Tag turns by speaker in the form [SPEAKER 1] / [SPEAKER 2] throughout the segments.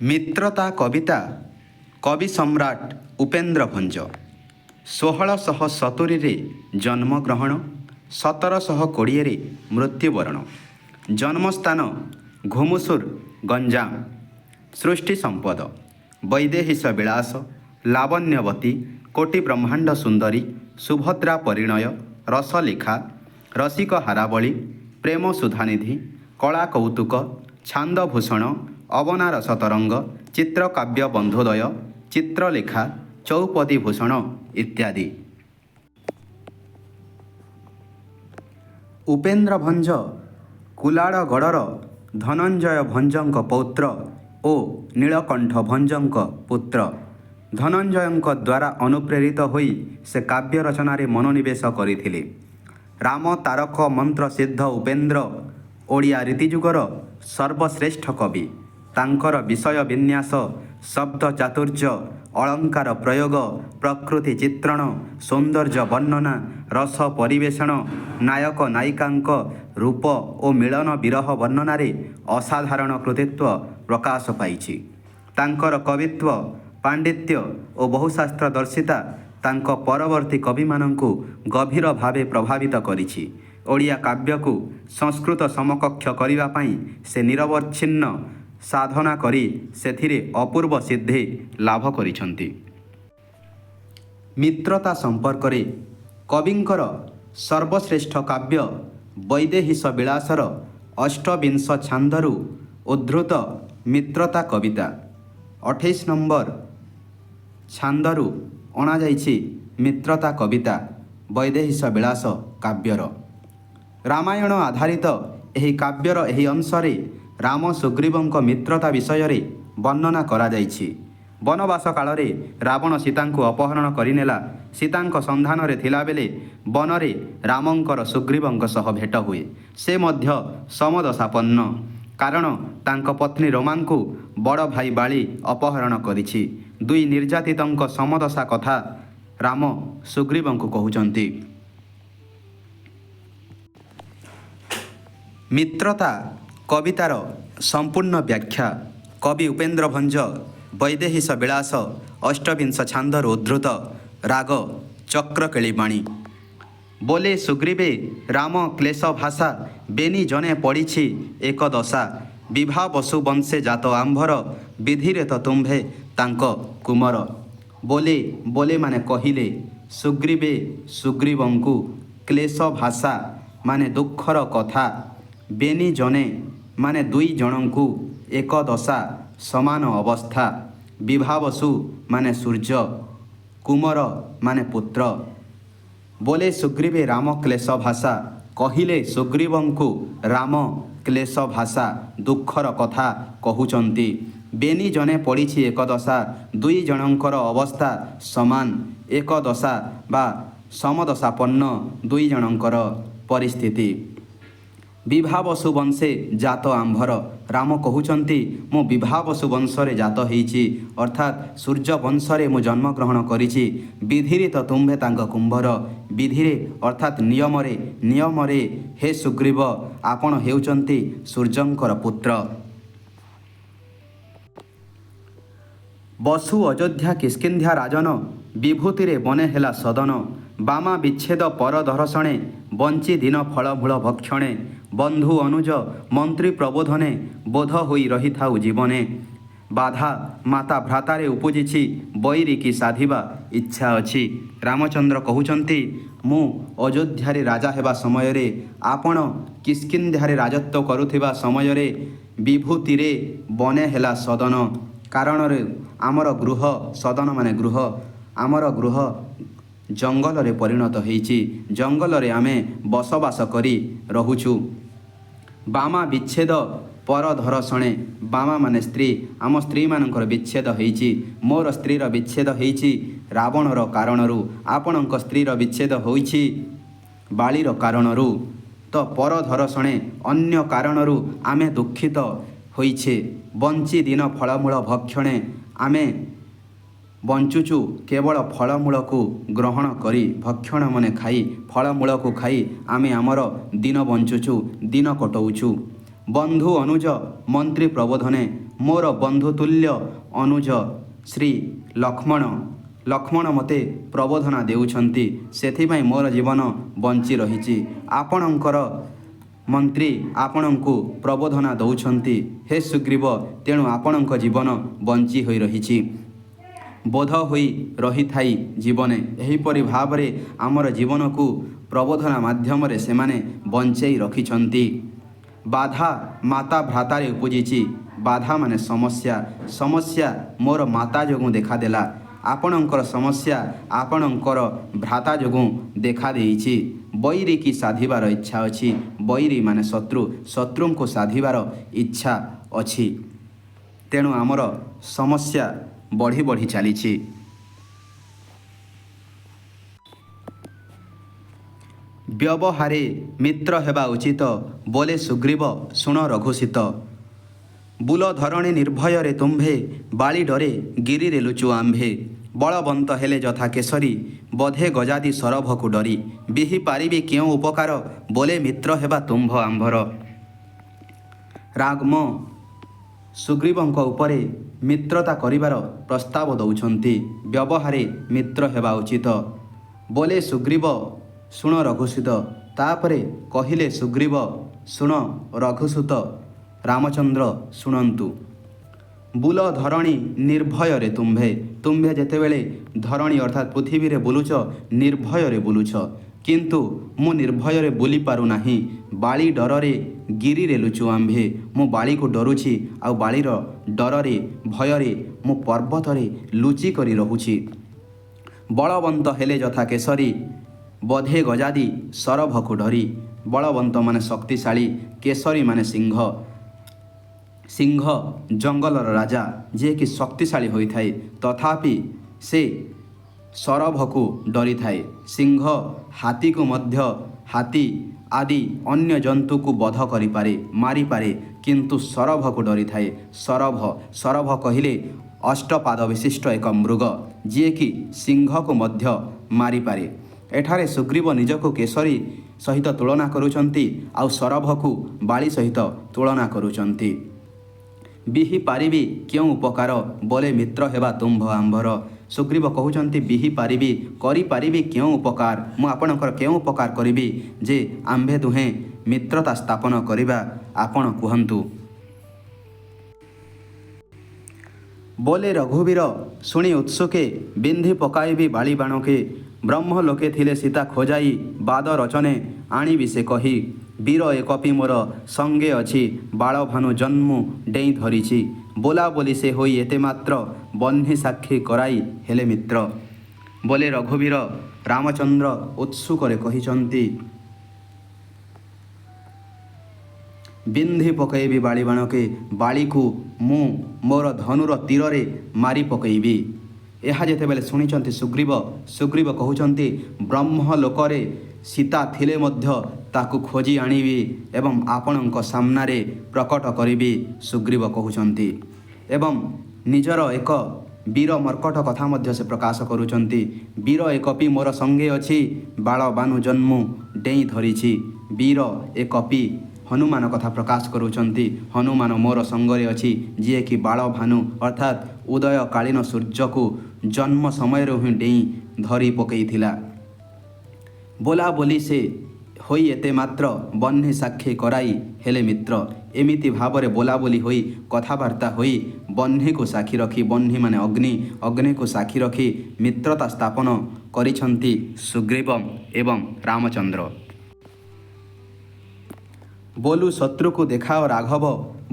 [SPEAKER 1] ମିତ୍ରତା କବିତା କବି ସମ୍ରାଟ ଉପେନ୍ଦ୍ର ଭଞ୍ଜ 1670ରେ ଜନ୍ମଗ୍ରହଣ 1720ରେ ମୃତ୍ୟୁବରଣ। ଜନ୍ମସ୍ଥାନ ଘୁମୁସୁର ଗଞ୍ଜାମ। ସୃଷ୍ଟି ସମ୍ପଦ ବୈଦେହୀଶ ବିଳାସ ଲାବଣ୍ୟବତୀ କୋଟି ବ୍ରହ୍ମାଣ୍ଡ ସୁନ୍ଦରୀ ସୁଭଦ୍ରା ପରିଣୟ ରସଲେଖା ରସିକ ହାରାବଳୀ ପ୍ରେମ ସୁଧାନିଧି କଳା କୌତୁକ ଛାନ୍ଦଭୂଷଣ ଅବନାରସ ତରଙ୍ଗ ଚିତ୍ରକାବ୍ୟ ବନ୍ଧୁଦୟ ଚିତ୍ରଲେଖା ଚୌପଦୀ ଭୂଷଣ ଇତ୍ୟାଦି। ଉପେନ୍ଦ୍ର ଭଞ୍ଜ କୁଲାଡ଼ଗଡ଼ର ଧନଞ୍ଜୟ ଭଞ୍ଜଙ୍କ ପୌତ୍ର ଓ ନୀଳକଣ୍ଠ ଭଞ୍ଜଙ୍କ ପୁତ୍ର। ଧନଞ୍ଜୟଙ୍କ ଦ୍ୱାରା ଅନୁପ୍ରେରିତ ହୋଇ ସେ କାବ୍ୟ ରଚନାରେ ମନୋନିବେଶ କରିଥିଲେ। ରାମ ତାରକ ମନ୍ତ୍ରସିଦ୍ଧ ଉପେନ୍ଦ୍ର ଓଡ଼ିଆ ରୀତିଯୁଗର ସର୍ବଶ୍ରେଷ୍ଠ କବି। ତାଙ୍କର ବିଷୟ ବିନ୍ୟାସ ଶବ୍ଦ ଚାତୁର୍ଯ୍ୟ ଅଳଙ୍କାର ପ୍ରୟୋଗ ପ୍ରକୃତି ଚିତ୍ରଣ ସୌନ୍ଦର୍ଯ୍ୟ ବର୍ଣ୍ଣନା ରସ ପରିବେଷଣ ନାୟକ ନାୟିକାଙ୍କ ରୂପ ଓ ମିଳନ ବିରହ ବର୍ଣ୍ଣନାରେ ଅସାଧାରଣ କୃତିତ୍ୱ ପ୍ରକାଶ ପାଇଛି। ତାଙ୍କର କବିତ୍ୱ ପାଣ୍ଡିତ୍ୟ ଓ ବହୁଶାସ୍ତ୍ର ଦର୍ଶିତା ତାଙ୍କ ପରବର୍ତ୍ତୀ କବିମାନଙ୍କୁ ଗଭୀର ଭାବେ ପ୍ରଭାବିତ କରିଛି। ଓଡ଼ିଆ କାବ୍ୟକୁ ସଂସ୍କୃତ ସମକକ୍ଷ କରିବା ପାଇଁ ସେ ନିରବଚ୍ଛିନ୍ନ ସାଧନା କରି ସେଥିରେ ଅପୂର୍ବ ସିଦ୍ଧି ଲାଭ କରିଛନ୍ତି। ମିତ୍ରତା ସମ୍ପର୍କରେ କବିଙ୍କର ସର୍ବଶ୍ରେଷ୍ଠ କାବ୍ୟ ବୈଦେହୀଶ ବିଳାସର ଅଷ୍ଟବିଂଶ ଛାନ୍ଦରୁ ଉଦ୍ଧୃତ ମିତ୍ରତା କବିତା 28 ନମ୍ବର ଛାନ୍ଦରୁ ଅଣାଯାଇଛି। ମିତ୍ରତା କବିତା ବୈଦେହୀଶ ବିଳାସ କାବ୍ୟର ରାମାୟଣ ଆଧାରିତ ଏହି କାବ୍ୟର ଏହି ଅଂଶରେ ରାମ ସୁଗ୍ରୀବଙ୍କ ମିତ୍ରତା ବିଷୟରେ ବର୍ଣ୍ଣନା କରାଯାଇଛି। ବନବାସ କାଳରେ ରାବଣ ସୀତାଙ୍କୁ ଅପହରଣ କରିନେଲା। ସୀତାଙ୍କ ସନ୍ଧାନରେ ଥିଲାବେଳେ ବନରେ ରାମଙ୍କର ସୁଗ୍ରୀବଙ୍କ ସହ ଭେଟ ହୁଏ। ସେ ମଧ୍ୟ ସମଦଶାପନ୍ନ, କାରଣ ତାଙ୍କ ପତ୍ନୀ ରମାଙ୍କୁ ବଡ଼ ଭାଇ ବାଳି ଅପହରଣ କରିଛି। ଦୁଇ ନିର୍ଯାତିତଙ୍କ ସମଦଶା କଥା ରାମ ସୁଗ୍ରୀବଙ୍କୁ କହୁଛନ୍ତି। ମିତ୍ରତା କବିତାର ସମ୍ପୂର୍ଣ୍ଣ ବ୍ୟାଖ୍ୟା କବି ଉପେନ୍ଦ୍ର ଭଞ୍ଜ ବୈଦେହୀଶ ବିଳାସ ଅଷ୍ଟବିଂଶ ଛାନ୍ଦରୁ ଉଦ୍ଧୃତ ରାଗ ଚକ୍ରକେଳି ବାଣୀ। ବୋଲେ ସୁଗ୍ରୀବେ ରାମ କ୍ଲେଶ ଭାଷା ବେନି ଜନେ ପଡ଼ିଛି ଏକ ଦଶା ବିଭା ବସୁ ବଂଶେ ଜାତ ଆମ୍ଭର ବିଧିରେ ତ ତୁମ୍ଭେ ତାଙ୍କ କୁମର। ବୋଲେ ବୋଲେ ମାନେ କହିଲେ ସୁଗ୍ରୀବେ ସୁଗ୍ରୀବଙ୍କୁ କ୍ଲେଶ ଭାଷା ମାନେ ଦୁଃଖର କଥା ବେନି ଜନେ ମାନେ ଦୁଇ ଜଣଙ୍କୁ ଏକ ଦଶା ସମାନ ଅବସ୍ଥା ବିଭାବସୁ ମାନେ ସୂର୍ଯ୍ୟ କୁମର ମାନେ ପୁତ୍ର। ବୋଲେ ସୁଗ୍ରୀବେ ରାମ କ୍ଲେଶ ଭାଷା କହିଲେ ସୁଗ୍ରୀବଙ୍କୁ ରାମ କ୍ଲେଶ ଭାଷା ଦୁଃଖର କଥା କହୁଛନ୍ତି। ବେନି ଜନେ ପଡ଼ିଛି ଏକ ଦଶା ଦୁଇ ଜଣଙ୍କର ଅବସ୍ଥା ସମାନ ଏକ ଦଶା ବା ସମଦଶାପନ୍ନ ଦୁଇ ଜଣଙ୍କର ପରିସ୍ଥିତି। ବିଭାବସୁ ବଂଶେ ଜାତ ଆମ୍ଭର ରାମ କହୁଛନ୍ତି ମୁଁ ବିଭାବସୁ ବଂଶରେ ଜାତ ହେଇଛି, ଅର୍ଥାତ୍ ସୂର୍ଯ୍ୟ ବଂଶରେ ମୁଁ ଜନ୍ମଗ୍ରହଣ କରିଛି। ବିଧିରେ ତ ତୁମ୍ଭେ ତାଙ୍କ କୁମ୍ଭର ବିଧିରେ ଅର୍ଥାତ୍ ନିୟମରେ ନିୟମରେ ହେ ସୁଗ୍ରୀବ ଆପଣ ହେଉଛନ୍ତି ସୂର୍ଯ୍ୟଙ୍କର ପୁତ୍ର। ବସୁ ଅଯୋଧ୍ୟା କିଷ୍କିନ୍ଧ୍ୟା ରାଜନ ବିଭୂତିରେ ବନେ ହେଲା ସଦନ ବାମା ବିଚ୍ଛେଦ ପର ଦର୍ଶଣେ ବଞ୍ଚି ଦିନ ଫଳମୂଳ ଭକ୍ଷଣେ ବନ୍ଧୁ ଅନୁଜ ମନ୍ତ୍ରୀ ପ୍ରବୋଧନେ ବୋଧ ହୋଇ ରହିଥାଉ ଜୀବନେ ବାଧା ମାତା ଭ୍ରାତାରେ ଉପୁଜିଛି ବୈରିକି ସାଧିବା ଇଚ୍ଛା ଅଛି। ରାମଚନ୍ଦ୍ର କହୁଛନ୍ତି ମୁଁ ଅଯୋଧ୍ୟାରେ ରାଜା ହେବା ସମୟରେ ଆପଣ କିଷ୍କିନ୍ଧ୍ୟାରେ ରାଜତ୍ୱ କରୁଥିବା ସମୟରେ ବିଭୂତିରେ ବନେ ହେଲା ସଦନ, କାରଣରେ ଆମର ଗୃହ ସଦନ ମାନେ ଗୃହ ଆମର ଗୃହ ଜଙ୍ଗଲରେ ପରିଣତ ହେଇଛି। ଜଙ୍ଗଲରେ ଆମେ ବସବାସ କରି ରହୁଛୁ। ବାମା ବିଚ୍ଛେଦ ପର ଧରଷଣେ ବାମା ମାନେ ସ୍ତ୍ରୀ ଆମ ସ୍ତ୍ରୀମାନଙ୍କର ବିଚ୍ଛେଦ ହେଇଛି। ମୋର ସ୍ତ୍ରୀର ବିଚ୍ଛେଦ ହେଇଛି ରାବଣର କାରଣରୁ, ଆପଣଙ୍କ ସ୍ତ୍ରୀର ବିଚ୍ଛେଦ ହୋଇଛି ବାଳିର କାରଣରୁ। ତ ପର ଧରଷଣେ ଅନ୍ୟ କାରଣରୁ ଆମେ ଦୁଃଖିତ ହୋଇଛେ। ବଞ୍ଚି ଦିନ ଫଳମୂଳ ଭକ୍ଷଣେ ଆମେ ବଞ୍ଚୁଛୁ କେବଳ ଫଳମୂଳକୁ ଗ୍ରହଣ କରି ଭକ୍ଷଣ ମାନେ ଖାଇ ଫଳମୂଳକୁ ଖାଇ ଆମେ ଆମର ଦିନ ବଞ୍ଚୁଛୁ ଦିନ କଟଉଛୁ। ବନ୍ଧୁ ଅନୁଜ ମନ୍ତ୍ରୀ ପ୍ରବୋଧନେ ମୋର ବନ୍ଧୁତୁଲ୍ୟ ଅନୁଜ ଶ୍ରୀ ଲକ୍ଷ୍ମଣ ମୋତେ ପ୍ରବୋଧନା ଦେଉଛନ୍ତି, ସେଥିପାଇଁ ମୋର ଜୀବନ ବଞ୍ଚି ରହିଛି। ଆପଣଙ୍କର ମନ୍ତ୍ରୀ ଆପଣଙ୍କୁ ପ୍ରବୋଧନା ଦେଉଛନ୍ତି, ହେ ସୁଗ୍ରୀବ, ତେଣୁ ଆପଣଙ୍କ ଜୀବନ ବଞ୍ଚି ହୋଇ ରହିଛି, ବୋଧ ହୋଇ ରହିଥାଇ ଜୀବନେ। ଏହିପରି ଭାବରେ ଆମର ଜୀବନକୁ ପ୍ରବୋଧନା ମାଧ୍ୟମରେ ସେମାନେ ବଞ୍ଚେଇ ରଖିଛନ୍ତି। ବାଧା ମାତା ଭ୍ରାତାରେ ଉପୁଜିଛି। ବାଧା ମାନେ ସମସ୍ୟା ମୋର ମାତା ଯୋଗୁଁ ଦେଖାଦେଲା। ଆପଣଙ୍କର ସମସ୍ୟା ଆପଣଙ୍କର ଭ୍ରାତା ଯୋଗୁଁ ଦେଖାଦେଇଛି। ବୈରୀ କି ସାଧିବାର ଇଚ୍ଛା ଅଛି। ବୈରୀ ମାନେ ଶତ୍ରୁଙ୍କୁ ସାଧିବାର ଇଚ୍ଛା ଅଛି। ତେଣୁ ଆମର ସମସ୍ୟା ବଢ଼ି ବଢ଼ି ଚାଲିଛି। ବ୍ୟବହାରେ ମିତ୍ର ହେବା ଉଚିତ ବୋଲେ ସୁଗ୍ରୀବ ଶୁଣ ରଘୁଷିତ। ବୁଲ ଧରଣୀ ନିର୍ଭୟରେ ତୁମ୍ଭେ, ବାଳି ଡରେ ଗିରିରେ ଲୁଚୁ ଆମ୍ଭେ। ବଳବନ୍ତ ହେଲେ ଯଥା କେଶରୀ, ବଧେ ଗଜାଦି ସରଭକୁ ଡରି। ବିହି ପାରିବି କେଉଁ ଉପକାର, ବୋଲେ ମିତ୍ର ହେବା ତୁମ୍ଭ ଆମ୍ଭର। ରାମ ସୁଗ୍ରୀବଙ୍କ ଉପରେ ମିତ୍ରତା କରିବାର ପ୍ରସ୍ତାବ ଦେଉଛନ୍ତି। ବ୍ୟବହାରେ ମିତ୍ର ହେବା ଉଚିତ ବୋଲେ ସୁଗ୍ରୀବ ଶୁଣ ରଘୁଷିତ। ତାପରେ କହିଲେ ସୁଗ୍ରୀବ ଶୁଣ ରଘୁଷିତ, ରାମଚନ୍ଦ୍ର ଶୁଣନ୍ତୁ। ବୁଲ ଧରଣୀ ନିର୍ଭୟରେ ତୁମ୍ଭେ ଯେତେବେଳେ ଧରଣୀ ଅର୍ଥାତ୍ ପୃଥିବୀରେ ବୁଲୁଛ, ନିର୍ଭୟରେ ବୁଲୁଛ, କିନ୍ତୁ ମୁଁ ନିର୍ଭୟରେ ବୁଲି ପାରୁନାହିଁ। ବାଳି ଡରରେ ଗିରିରେ ଲୁଚୁ ଆମ୍ଭେ। ମୁଁ ବାଳିକୁ ଡରୁଛି, ଆଉ ବାଳିର ଡରରେ ଭୟରେ ମୁଁ ପର୍ବତରେ ଲୁଚି କରି ରହୁଛି। ବଳବନ୍ତ ହେଲେ ଯଥା କେଶରୀ, ବଧେ ଗଜାଦି ସରଭକୁ ଡରି। ବଳବନ୍ତ ମାନେ ଶକ୍ତିଶାଳୀ, କେଶରୀ ମାନେ ସିଂହ ଜଙ୍ଗଲର ରାଜା, ଯିଏକି ଶକ୍ତିଶାଳୀ ହୋଇଥାଏ, ତଥାପି ସେ ସରଭକୁ ଡରିଥାଏ। ସିଂହ ହାତୀକୁ ମଧ୍ୟ, ହାତୀ ଆଦି ଅନ୍ୟ ଜନ୍ତୁକୁ ବଧ କରିପାରେ, ମାରିପାରେ, କିନ୍ତୁ ସରଭକୁ ଡରିଥାଏ। ସରଭ କହିଲେ ଅଷ୍ଟପାଦ ବିଶିଷ୍ଟ ଏକ ମୃଗ, ଯିଏକି ସିଂହକୁ ମଧ୍ୟ ମାରିପାରେ। ଏଠାରେ ସୁଗ୍ରୀବ ନିଜକୁ କେଶରୀ ସହିତ ତୁଳନା କରୁଛନ୍ତି, ଆଉ ସରଭକୁ ବାଳି ସହିତ ତୁଳନା କରୁଛନ୍ତି। ବିହି ପାରିବି କେଉଁ ଉପକାର, ବୋଲେ ମିତ୍ର ହେବା ତୁମ୍ଭ ଆମ୍ଭର। ସୁଗ୍ରୀବ କହୁଛନ୍ତି ବିହି ପାରିବି, କରିପାରିବି କେଉଁ ଉପକାର, ମୁଁ ଆପଣଙ୍କର କେଉଁ ଉପକାର କରିବି ଯେ ଆମ୍ଭେ ଦୁହେଁ ମିତ୍ରତା ସ୍ଥାପନ କରିବା, ଆପଣ କୁହନ୍ତୁ। ବୋଲେ ରଘୁବୀର ଶୁଣି ଉତ୍ସୁକେ, ବିନ୍ଧି ପକାଇବି ବାଳି ବାଣକେ। ବ୍ରହ୍ମ ଲୋକେ ଥିଲେ ସୀତା ଖୋଜାଇ, ବାଦ ରଚନେ ଆଣିବି ସେ କହି। ବୀର ଏ କପି ମୋର ସଙ୍ଗେ ଅଛି, ବାଳ ଭାନୁ ଜନ୍ମୁ ଡେଇଁ ଧରିଛି। ବୋଲା ବୋଲି ସେ ହୋଇ ଏତେ ମାତ୍ର, ବହ୍ନି ସାକ୍ଷୀ କରାଇ ହେଲେ ମିତ୍ର। ବୋଲେ ରଘୁବୀର ରାମଚନ୍ଦ୍ର ଉତ୍ସୁକରେ କହିଛନ୍ତି, ବିନ୍ଧି ପକାଇବି ବାଳି ବାଣକେ, ବାଳିକୁ ମୁଁ ମୋର ଧନୁର ତୀରରେ ମାରି ପକାଇବି। ଏହା ଯେତେବେଳେ ଶୁଣିଛନ୍ତି ସୁଗ୍ରୀବ କହୁଛନ୍ତି, ବ୍ରହ୍ମ ଲୋକରେ ସୀତା ଥିଲେ ମଧ୍ୟ ତାକୁ ଖୋଜି ଆଣିବି ଏବଂ ଆପଣଙ୍କ ସାମ୍ନାରେ ପ୍ରକଟ କରିବି, ସୁଗ୍ରୀବ କହୁଛନ୍ତି। ଏବଂ ନିଜର ଏକ ବୀର ମର୍କଟ କଥା ମଧ୍ୟ ସେ ପ୍ରକାଶ କରୁଛନ୍ତି। ବୀର ଏ କପି ମୋର ସଙ୍ଗେ ଅଛି, ବାଳ ବାନୁ ଜନ୍ମୁ ଡେଇଁ ଧରିଛି। ବୀର ଏ କପି ହନୁମାନ କଥା ପ୍ରକାଶ କରୁଛନ୍ତି। ହନୁମାନ ମୋର ସଙ୍ଗରେ ଅଛି, ଯିଏକି ବାଳ ଭାନୁ ଅର୍ଥାତ୍ ଉଦୟକାଳୀନ ସୂର୍ଯ୍ୟକୁ ଜନ୍ମ ସମୟରୁ ହିଁ ଡେଇଁ ଧରି ପକାଇଥିଲା। ବୋଲା ବୋଲି ସେ ହୋଇ ଏତେ ମାତ୍ର, ବହ୍ନି ସାକ୍ଷୀ କରାଇ ହେଲେ ମିତ୍ର। ଏମିତି ଭାବରେ ବୋଲାବୋଲି ହୋଇ କଥାବାର୍ତ୍ତା ହୋଇ ବହ୍ନିକୁ ସାକ୍ଷୀ ରଖି, ବହ୍ନି ମାନେ ଅଗ୍ନିକୁ ସାକ୍ଷୀ ରଖି ମିତ୍ରତା ସ୍ଥାପନ କରିଛନ୍ତି ସୁଗ୍ରୀବ ଏବଂ ରାମଚନ୍ଦ୍ର। ବୋଲୁ ଶତ୍ରୁକୁ ଦେଖାଅ ରାଘବ,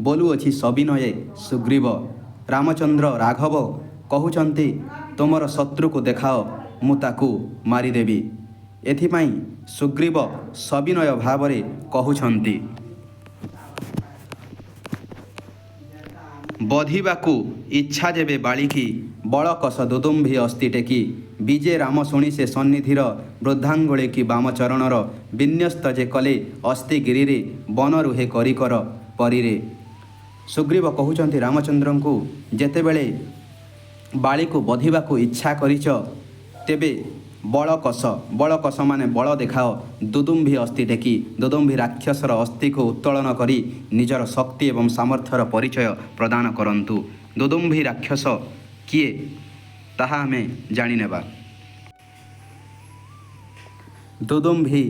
[SPEAKER 1] ବୋଲୁଅଛି ସବିନୟେ ସୁଗ୍ରୀବ। ରାମଚନ୍ଦ୍ର ରାଘବ କହୁଛନ୍ତି, ତୁମର ଶତ୍ରୁକୁ ଦେଖାଅ, ମୁଁ ତାକୁ ମାରିଦେବି। ଏଥିପାଇଁ ସୁଗ୍ରୀବ ସବିନୟ ଭାବରେ କହୁଛନ୍ତି। ବଧିବାକୁ ଇଚ୍ଛା ଯେବେ ବାଳିକି, ବଳକଷ ଦୁଦୁମ୍ଭି ଅସ୍ତି ଟେକି। ବିଜେ ରାମ ଶୁଣି ସେ ସନ୍ନିଧିର, ବୃଦ୍ଧାଙ୍ଗୁଳି କି ବାମ ଚରଣର। ବିନ୍ୟସ୍ତ ଯେ କଲେ ଅସ୍ତି ଗିରିରେ, ବନ ରୁହେ କରିକର ପରୀରେ। ସୁଗ୍ରୀବ କହୁଛନ୍ତି ରାମଚନ୍ଦ୍ରଙ୍କୁ, ଯେତେବେଳେ ବାଳିକୁ ବଧିବାକୁ ଇଚ୍ଛା କରିଛ, ତେବେ ବଳ କଷ ମାନେ ବଳ ଦେଖାଅ। ଦୁଦୁମ୍ଭି ଅସ୍ଥି ଟେକି ଦୁଦୁମ୍ଭି ରାକ୍ଷସର ଅସ୍ଥିକୁ ଉତ୍ତୋଳନ କରି ନିଜର ଶକ୍ତି ଏବଂ ସାମର୍ଥ୍ୟର ପରିଚୟ ପ୍ରଦାନ କରନ୍ତୁ। ଦୁଦୁମ୍ଭି ରାକ୍ଷସ କିଏ ତାହା ଆମେ ଜାଣିନେବା। ଦୁଦୁମ୍ଭି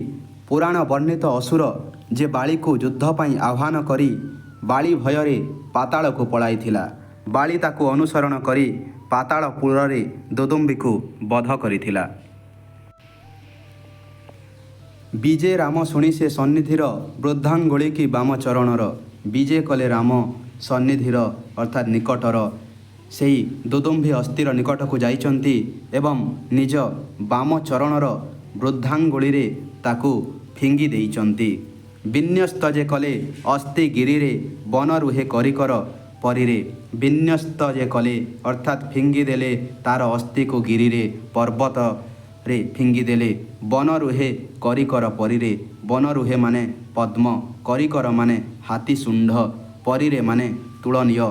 [SPEAKER 1] ପୁରାଣ ବର୍ଣ୍ଣିତ ଅସୁର ଯେ ବାଳିକୁ ଯୁଦ୍ଧ ପାଇଁ ଆହ୍ୱାନ କରି ବାଳି ଭୟରେ ପାତାଳକୁ ପଳାଇଥିଲା। ବାଳି ତାକୁ ଅନୁସରଣ କରି ପାତାଳପୁରରେ ଦୁଦୁମ୍ଭିକୁ ବଧ କରିଥିଲା। ବିଜେ ରାମ ଶୁଣି ସେ ସନ୍ନିଧିର ବୃଦ୍ଧାଙ୍ଗୁଳିକି ବାମ ଚରଣର। ବିଜେ କଲେ ରାମ ସନ୍ନିଧିର ଅର୍ଥାତ୍ ନିକଟର ସେହି ଦୁଦୁମ୍ଭି ଅସ୍ଥିର ନିକଟକୁ ଯାଇଛନ୍ତି ଏବଂ ନିଜ ବାମ ଚରଣର ବୃଦ୍ଧାଙ୍ଗୁଳିରେ ତାକୁ ଫିଙ୍ଗି ଦେଇଛନ୍ତି। ବିନ୍ୟସ୍ତ ଯେ କଲେ ଅସ୍ଥି ଗିରିରେ ବନ ରୁହେ କରିକର ପରୀରେ। ବିନ୍ୟସ୍ତ ଯେ କଲେ ଅର୍ଥାତ୍ ଫିଙ୍ଗିଦେଲେ ତାର ଅସ୍ଥିକୁ ଗିରିରେ ପର୍ବତରେ ଫିଙ୍ଗିଦେଲେ। ବନ ରୁହେ କରିକର ପରୀରେ। ବନ ରୁହେ ମାନେ ପଦ୍ମ, କରିକର ମାନେ ହାତୀ ଶୁଣ୍ଢ, ପରୀରେ ମାନେ ତୁଳନୀୟ।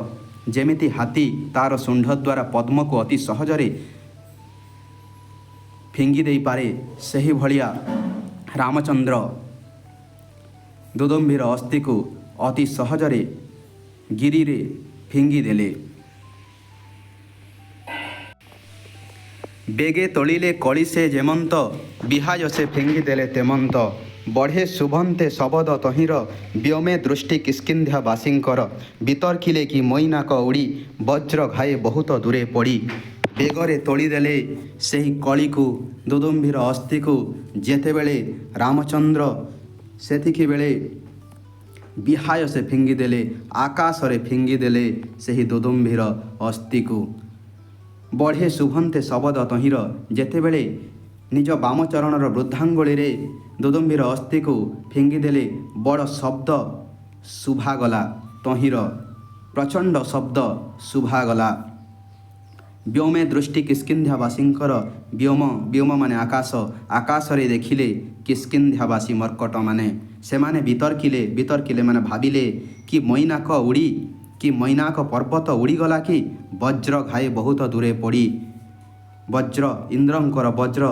[SPEAKER 1] ଯେମିତି ହାତୀ ତାର ଶୁଣ୍ଢ ଦ୍ୱାରା ପଦ୍ମକୁ ଅତି ସହଜରେ ଫିଙ୍ଗି ଦେଇପାରେ, ସେହିଭଳିଆ ରାମଚନ୍ଦ୍ର ଦୁଦୁମ୍ଭିର ଅସ୍ଥିକୁ ଅତି ସହଜରେ ଗିରିରେ ଫିଙ୍ଗିଦେଲେ। ବେଗେ ତୋଳିଲେ କଳି ସେ ଯେମନ୍ତ, ବିହାୟ ସେ ଫିଙ୍ଗିଦେଲେ ତେମନ୍ତ। ବଢ଼େ ଶୁଭନ୍ତେ ଶବଦ ତହିଁର, ବ୍ୟୋମେ ଦୃଷ୍ଟି କିଷ୍କିନ୍ଧ୍ୟା ବାସୀଙ୍କର। ବିତର୍କିଲେ କି ମଇନାକ ଉଡ଼ି, ବଜ୍ର ଘାଏ ବହୁତ ଦୂରେ ପଡ଼ି। ବେଗରେ ତୋଳିଦେଲେ ସେହି କଳିକୁ, ଦୁଦୁମ୍ଭିର ଅସ୍ଥିକୁ ଯେତେବେଳେ ରାମଚନ୍ଦ୍ର ସେତିକିବେଳେ ବିହାୟ ସେ ଫିଙ୍ଗିଦେଲେ, ଆକାଶରେ ଫିଙ୍ଗିଦେଲେ ସେହି ଦୁଦୁମ୍ଭିର ଅସ୍ଥିକୁ। ବଢ଼େ ଶୁଭନ୍ତେ ଶବଦ ତହିଁର, ଯେତେବେଳେ ନିଜ ବାମଚରଣର ବୃଦ୍ଧାଙ୍ଗୁଳିରେ ଦୁଦୁମ୍ଭିର ଅସ୍ଥିକୁ ଫିଙ୍ଗିଦେଲେ ବଡ଼ ଶବ୍ଦ ଶୁଭାଗଲା। ତହିଁର ପ୍ରଚଣ୍ଡ ଶବ୍ଦ ଶୁଭାଗଲା। ବ୍ୟୋମେ ଦୃଷ୍ଟି କିଷ୍କିନ୍ଧ୍ୟାବାସୀଙ୍କର। ବ୍ୟୋମ ମାନେ ଆକାଶ। ଆକାଶରେ ଦେଖିଲେ କିଷ୍କିନ୍ଧ୍ୟାବାସୀ ମର୍କଟମାନେ। ସେମାନେ ବିତର୍କିଲେ ମାନେ ଭାବିଲେ କି ମୈନାକ ଉଡ଼ି, କି ମୈନାକ ପର୍ବତ ଉଡ଼ିଗଲା କି? ବଜ୍ର ଘାଏ ବହୁତ ଦୂରେ ପଡ଼ି। ବଜ୍ର ଇନ୍ଦ୍ରଙ୍କର ବଜ୍ର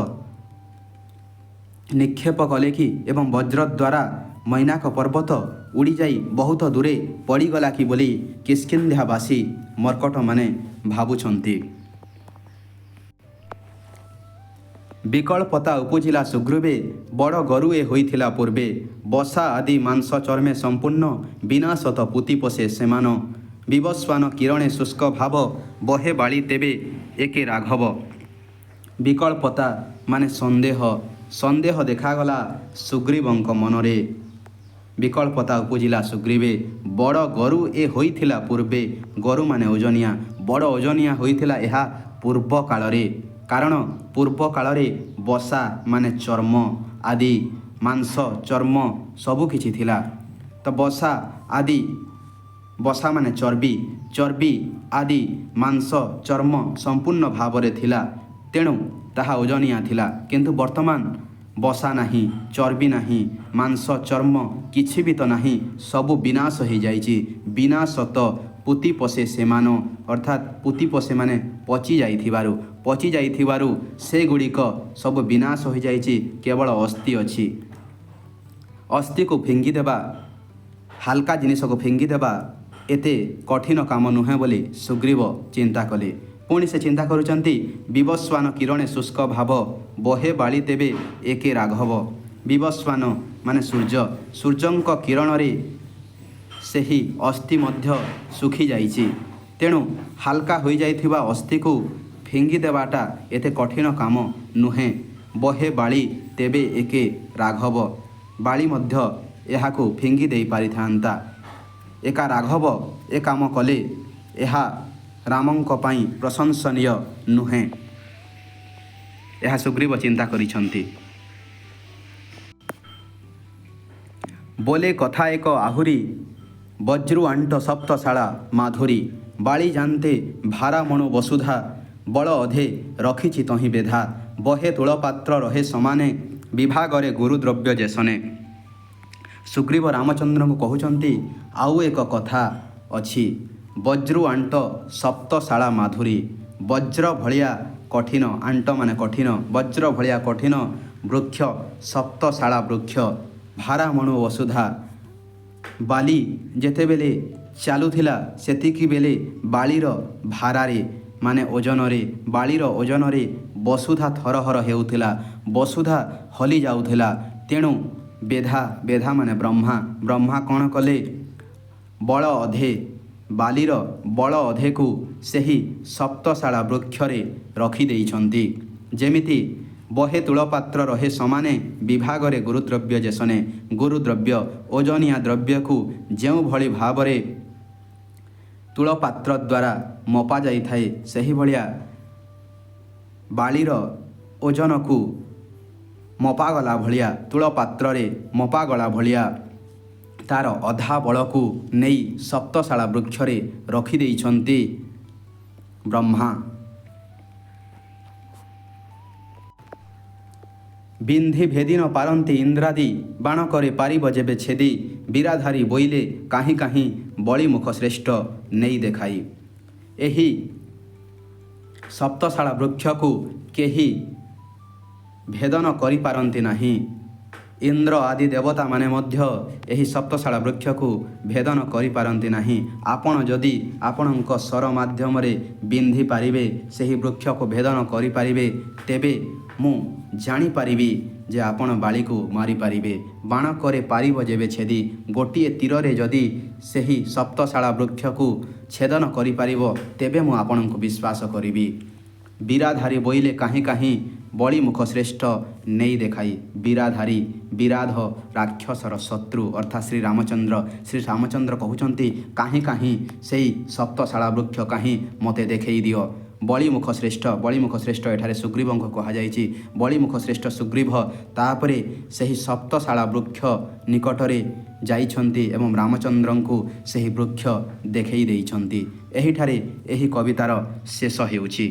[SPEAKER 1] ନିକ୍ଷେପ କଲେ କି ଏବଂ ବଜ୍ର ଦ୍ୱାରା ମୈନାକ ପର୍ବତ ଉଡ଼ିଯାଇ ବହୁତ ଦୂରେ ପଡ଼ିଗଲା କି ବୋଲି କିଷ୍କିନ୍ଧ୍ୟାବାସୀ ମର୍କଟମାନେ ଭାବୁଛନ୍ତି। ବିକଳ୍ପତା ଉପୁଜିଲା ସୁଗ୍ରୀବେ, ବଡ଼ ଗରୁଏ ହୋଇଥିଲା ପୂର୍ବେ। ବସା ଆଦି ମାଂସ ଚର୍ମେ ସମ୍ପୂର୍ଣ୍ଣ, ବିନାଶତ ପୁତି ପୋଷେ ସେମାନ। ବିବସ୍ୱାନ କିରଣେ ଶୁଷ୍କ ଭାବ, ବହେ ବାଳି ତେବେ ଏକେ ରାଘବ। ବିକଳ୍ପତା ମାନେ ସନ୍ଦେହ ଦେଖାଗଲା ସୁଗ୍ରୀବଙ୍କ ମନରେ। ବିକଳ୍ପତା ଉପୁଜିଲା ସୁଗ୍ରୀବେ, ବଡ଼ ଗରୁ ଏ ହୋଇଥିଲା ପୂର୍ବେ। ଗରୁ ମାନେ ଓଜନିଆ, ବଡ଼ ଓଜନିଆ ହୋଇଥିଲା ଏହା ପୂର୍ବ କାଳରେ। କାରଣ ପୂର୍ବ କାଳରେ ବସା ମାନେ ଚର୍ମ ଆଦି, ମାଂସ ଚର୍ମ ସବୁ କିଛି ଥିଲା। ତ ବସା ମାନେ ଚର୍ବି ଆଦି ମାଂସ ଚର୍ମ ସମ୍ପୂର୍ଣ୍ଣ ଭାବରେ ଥିଲା, ତେଣୁ ତାହା ଓଜନିଆ ଥିଲା। କିନ୍ତୁ ବର୍ତ୍ତମାନ ବସା ନାହିଁ, ଚର୍ବି ନାହିଁ, ମାଂସ ଚର୍ମ କିଛି ବି ତ ନାହିଁ, ସବୁ ବିନାଶ ହୋଇଯାଇଛି। ବିନାଶତ ପୁତି ପୋଷେ ସେମାନ, ଅର୍ଥାତ୍ ପୁତି ପୋଷେ ମାନେ ପଚି ଯାଇଥିବାରୁ ସେଗୁଡ଼ିକ ସବୁ ବିନାଶ ହୋଇଯାଇଛି, କେବଳ ଅସ୍ଥି ଅଛି। ଅସ୍ଥିକୁ ଫିଙ୍ଗିଦେବା, ହାଲକା ଜିନିଷକୁ ଫିଙ୍ଗିଦେବା ଏତେ କଠିନ କାମ ନୁହେଁ ବୋଲି ସୁଗ୍ରୀବ ଚିନ୍ତା କଲେ। ପୁଣି ସେ ଚିନ୍ତା କରୁଛନ୍ତି, ବିବସ୍ୱାନ କିରଣେ ଶୁଷ୍କ ଭାବ, ବହେ ବାଳି ତେବେ ଏକେ ରାଘବ। ବିବସ୍ୱାନ ମାନେ ସୂର୍ଯ୍ୟଙ୍କ କିରଣରେ ସେହି ଅସ୍ଥି ମଧ୍ୟ ଶୁଖିଯାଇଛି। ତେଣୁ ହାଲକା ହୋଇଯାଇଥିବା ଅସ୍ଥିକୁ ଫିଙ୍ଗିଦେବାଟା ଏତେ କଠିନ କାମ ନୁହେଁ। ବହେ ବାଳି ତେବେ ଏକେ ରାଘବ। ବାଳି ମଧ୍ୟ ଏହାକୁ ଫିଙ୍ଗି ଦେଇପାରିଥାନ୍ତା। ଏକା ରାଘବ ଏ କାମ କଲେ ଏହା ରାମଙ୍କ ପାଇଁ ପ୍ରଶଂସନୀୟ ନୁହେଁ, ଏହା ସୁଗ୍ରୀବ ଚିନ୍ତା କରିଛନ୍ତି। ବୋଲେ କଥା ଏକ ଆହୁରି, ବଜ୍ରୁ ଆଣ୍ଟ ସପ୍ତଶାଳା ମାଧୁରୀ। ବାଳି ଜାନ୍ତେ ଭାରାମଣୁ ବସୁଧା, ବଳ ଅଧେ ରଖିଛି ତହିଁ ବେଧା। ବହେ ତୁଳପାତ୍ର ରହେ ସମାନେ, ବିଭାଗରେ ଗୁରୁଦ୍ରବ୍ୟ ଯେସନେ। ସୁଗ୍ରୀବ ରାମଚନ୍ଦ୍ରଙ୍କୁ କହୁଛନ୍ତି, ଆଉ ଏକ କଥା ଅଛି। ବଜ୍ରୁ ଆଣ୍ଟ ସପ୍ତଶାଳା ମାଧୁରୀ। ବଜ୍ର ଭଳିଆ କଠିନ, ଆଣ୍ଟ ମାନେ କଠିନ, ବଜ୍ର ଭଳିଆ କଠିନ ବୃକ୍ଷ, ସପ୍ତଶାଳା ବୃକ୍ଷ, ଭାରାମଣୁ ବସୁଧା। ବାଲି ଯେତେବେଳେ ଚାଲୁଥିଲା ସେତିକି ବେଳେ ବାଳିର ଭାରାରେ ମାନେ ଓଜନରେ, ବାଳିର ଓଜନରେ ବସୁଧା ଥରହର ହେଉଥିଲା, ବସୁଧା ହଲି ଯାଉଥିଲା। ତେଣୁ ବେଧା ମାନେ ବ୍ରହ୍ମା କ'ଣ କଲେ? ବଳ ଅଧେ, ବାଲିର ବଳ ଅଧେକୁ ସେହି ସପ୍ତଶାଳା ବୃକ୍ଷରେ ରଖିଦେଇଛନ୍ତି। ଯେମିତି ବହେ ତୁଳପାତ୍ର ରହେ ସମାନେ ବିଭାଗରେ ଗୁରୁଦ୍ରବ୍ୟ ଯେସନେ। ଗୁରୁଦ୍ରବ୍ୟ ଓଜନିଆ ଦ୍ରବ୍ୟକୁ ଯେଉଁଭଳି ଭାବରେ ତୁଳପାତ୍ର ଦ୍ୱାରା ମପା ଯାଇଥାଏ, ସେହିଭଳିଆ ବାଳିର ଓଜନକୁ ମପାଗଲା ଭଳିଆ, ତୁଳପାତ୍ରରେ ମପାଗଲା ଭଳିଆ ତାର ଅଧା ବଳକୁ ନେଇ ସପ୍ତଶାଳା ବୃକ୍ଷରେ ରଖିଦେଇଛନ୍ତି ବ୍ରହ୍ମା। ବିନ୍ଧି ଭେଦି ନ ପାରନ୍ତି ଇନ୍ଦ୍ରାଦି, ବାଣ କରି ପାରିବ ଯେବେ ଛେଦି। ବିରାଧାରୀ ବୋଇଲେ କାହିଁ କାହିଁ, ବଳିମୁଖ ଶ୍ରେଷ୍ଠ ନେଇ ଦେଖାଇ। ଏହି ସପ୍ତଶାଳା ବୃକ୍ଷକୁ କେହି ଭେଦନ କରିପାରନ୍ତି ନାହିଁ। ଇନ୍ଦ୍ର ଆଦି ଦେବତାମାନେ ମଧ୍ୟ ଏହି ସପ୍ତଶାଳା ବୃକ୍ଷକୁ ଭେଦନ କରିପାରନ୍ତି ନାହିଁ। ଆପଣ ଯଦି ଆପଣଙ୍କ ସ୍ୱର ମାଧ୍ୟମରେ ବିନ୍ଧି ପାରିବେ, ସେହି ବୃକ୍ଷକୁ ଭେଦନ କରିପାରିବେ, ତେବେ ମୁଁ ଜାଣିପାରିବି ଯେ ଆପଣ ବାଳିକୁ ମାରିପାରିବେ। ବାଣ କରି ପାରିବ ଯେବେ ଛେଦି, ଗୋଟିଏ ତୀରରେ ଯଦି ସେହି ସପ୍ତଶାଳା ବୃକ୍ଷକୁ ଛେଦନ କରିପାରିବ, ତେବେ ମୁଁ ଆପଣଙ୍କୁ ବିଶ୍ୱାସ କରିବି। ବିରାଧାରୀ ବୋଇଲେ କାହିଁ କାହିଁ, ବଳିମୁଖ ଶ୍ରେଷ୍ଠ ନେଇ ଦେଖାଇ। ବିରାଧାରୀ, ବିରାଧ ରାକ୍ଷସର ଶତ୍ରୁ ଅର୍ଥାତ୍ ଶ୍ରୀରାମଚନ୍ଦ୍ର କହୁଛନ୍ତି, କାହିଁ କାହିଁ ସେହି ସପ୍ତଶାଳା ବୃକ୍ଷ କାହିଁ ମୋତେ ଦେଖେଇ ଦିଅ। ବଳିମୁଖ ଶ୍ରେଷ୍ଠ ଏଠାରେ ସୁଗ୍ରୀବଙ୍କୁ କୁହାଯାଇଛି। ବଳିମୁଖ ଶ୍ରେଷ୍ଠ ସୁଗ୍ରୀବ ତାପରେ ସେହି ସପ୍ତଶାଳା ବୃକ୍ଷ ନିକଟରେ ଯାଇଛନ୍ତି ଏବଂ ରାମଚନ୍ଦ୍ରଙ୍କୁ ସେହି ବୃକ୍ଷ ଦେଖେଇ ଦେଇଛନ୍ତି। ଏହିଠାରେ ଏହି କବିତାର ଶେଷ ହେଉଛି।